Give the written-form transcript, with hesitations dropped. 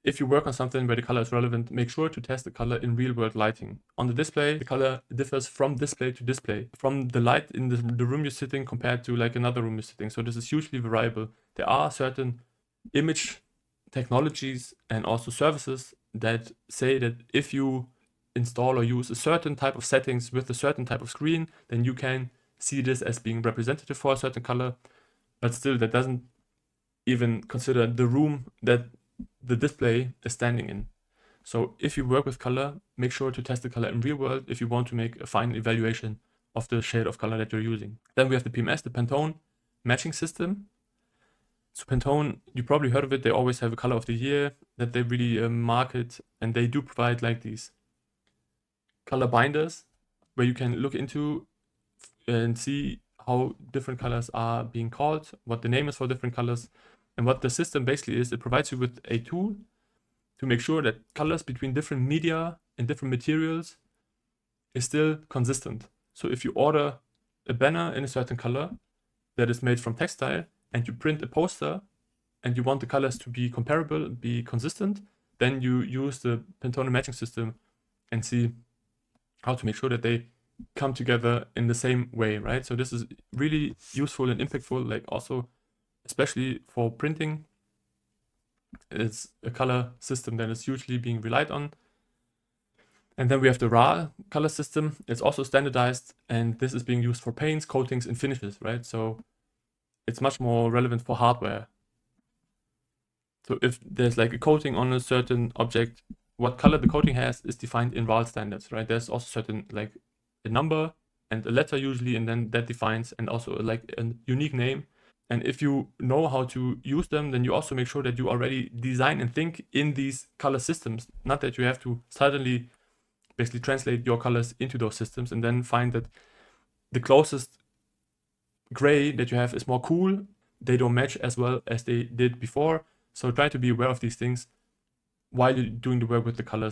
if you work on something where the color is relevant, make sure to test the color in real-world lighting. On the display, the color differs from display to display, from the light in the room you're sitting compared to like another room you're sitting. So this is hugely variable. There are certain image technologies and also services that say that if you install or use a certain type of settings with a certain type of screen, then you can see this as being representative for a certain color. But still, that doesn't even consider the room that the display is standing in. So if you work with color, make sure to test the color in real world if you want to make a final evaluation of the shade of color that you're using. Then we have the PMS, the Pantone matching system. So Pantone, you probably heard of it. They always have a color of the year that they really market, and they do provide like these color binders where you can look into and see how different colors are being called, what the name is for different colors, and what the system basically is. It provides you with a tool to make sure that colors between different media and different materials is still consistent. So if you order a banner in a certain color that is made from textile and you print a poster and you want the colors to be comparable, be consistent, then you use the Pantone matching system and see how to make sure that they come together in the same way, right? So this is really useful and impactful, like also especially for printing. It's a color system that is hugely being relied on. And then we have the RA color system. It's also standardized, and this is being used for paints, coatings, and finishes, right? So it's much more relevant for hardware. So if there's like a coating on a certain object, what color the coating has is defined in RAL standards, right? There's also certain like a number and a letter usually, and then that defines, and also like a unique name. And if you know how to use them, then you also make sure that you already design and think in these color systems, not that you have to suddenly basically translate your colors into those systems and then find that the closest gray that you have is more cool. They don't match as well as they did before. So try to be aware of these things while you're doing the work with the colors.